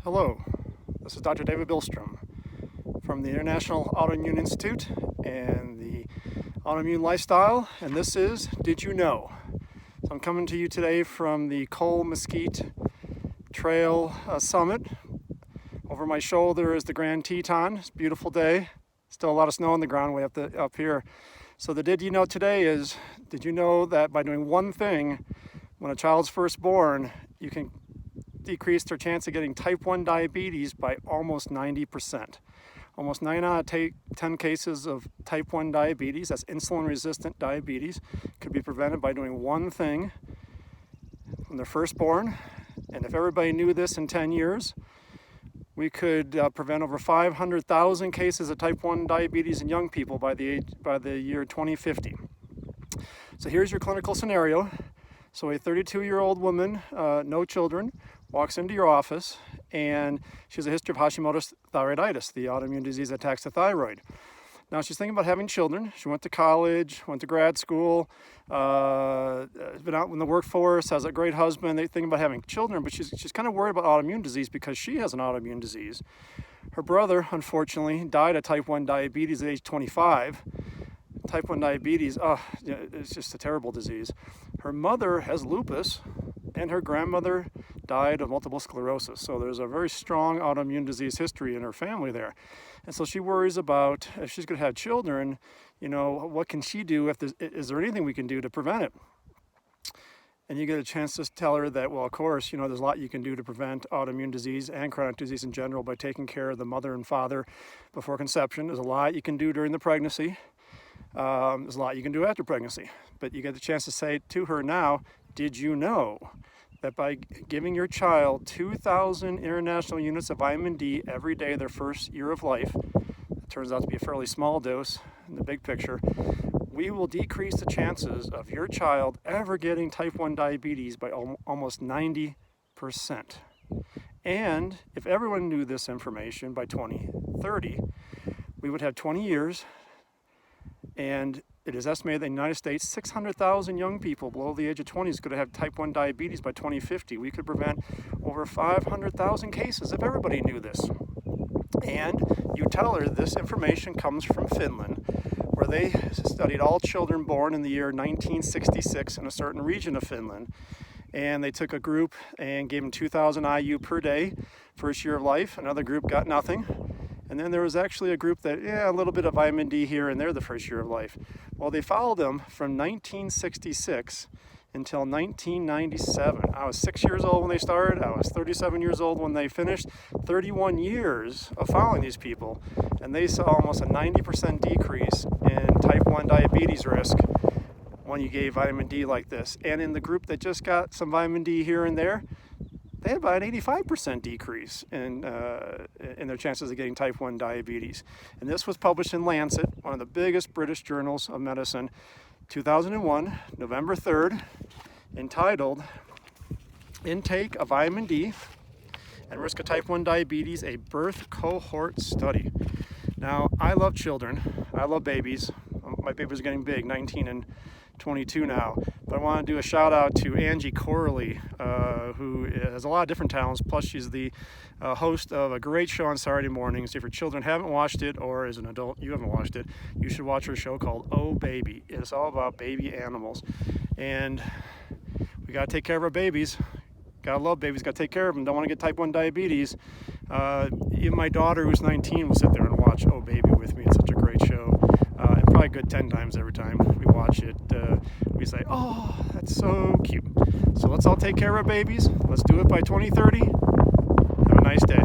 Hello, this is Dr. David Billstrom from the International Autoimmune Institute and the Autoimmune Lifestyle, and this is Did You Know? So I'm coming to you today from the Cole Mesquite Trail Summit. Over my shoulder is the Grand Teton. It's a beautiful day. Still a lot of snow on the ground way up here. So the Did You Know today is, did you know that by doing one thing when a child's first born, you can decrease their chance of getting type 1 diabetes by almost 90%. Almost 9 out of 10 cases of type 1 diabetes, that's insulin-resistant diabetes, could be prevented by doing one thing when they're first born. And if everybody knew this in 10 years, we could prevent over 500,000 cases of type 1 diabetes in young people by the year 2050. So here's your clinical scenario. So a 32-year-old woman, no children, walks into your office and she has a history of Hashimoto's thyroiditis, the autoimmune disease that attacks the thyroid. Now she's thinking about having children. She went to college, went to grad school, has been out in the workforce, has a great husband. They're thinking about having children, but she's kind of worried about autoimmune disease because she has an autoimmune disease. Her brother, unfortunately, died of type 1 diabetes at age 25. Type 1 diabetes, it's just a terrible disease. Her mother has lupus, and her grandmother died of multiple sclerosis. So there's a very strong autoimmune disease history in her family there. And so she worries about if she's going to have children, what can she do? Is there anything we can do to prevent it? And you get a chance to tell her that, well, of course, there's a lot you can do to prevent autoimmune disease and chronic disease in general by taking care of the mother and father before conception. There's a lot you can do during the pregnancy. There's a lot you can do after pregnancy. But you get the chance to say to her now, did you know that by giving your child 2,000 international units of vitamin D every day their first year of life, it turns out to be a fairly small dose in the big picture, we will decrease the chances of your child ever getting type 1 diabetes by almost 90%. And if everyone knew this information by 2030, we would have 20 years, and it is estimated that in the United States, 600,000 young people below the age of 20 is going to have type 1 diabetes by 2050. We could prevent over 500,000 cases if everybody knew this. And you tell her this information comes from Finland, where they studied all children born in the year 1966 in a certain region of Finland. And they took a group and gave them 2,000 IU per day, first year of life. Another group got nothing. And then there was actually a group that, a little bit of vitamin D here and there the first year of life. Well, they followed them from 1966 until 1997. I was 6 years old when they started. I was 37 years old when they finished. 31 years of following these people. And they saw almost a 90% decrease in type 1 diabetes risk when you gave vitamin D like this. And in the group that just got some vitamin D here and there, they had about an 85% decrease in their chances of getting type 1 diabetes. And this was published in Lancet, one of the biggest British journals of medicine, 2001, November 3rd, entitled Intake of Vitamin D and Risk of Type 1 Diabetes, a Birth Cohort Study. Now, I love children. I love babies. My babies are getting big, 19 and 22 now. But I want to do a shout out to Angie Corley, who has a lot of different talents. Plus, she's the host of a great show on Saturday mornings. If your children haven't watched it, or as an adult you haven't watched it, you should watch her show called Oh Baby. It's all about baby animals. And we got to take care of our babies. Got to love babies, got to take care of them. Don't want to get type 1 diabetes. Even my daughter, who's 19, will sit there and watch Oh Baby with me. It's such a great show. And probably good 10 times every time we watch it. We say, oh, that's so cute. So let's all take care of our babies. Let's do it by 2030. Have a nice day.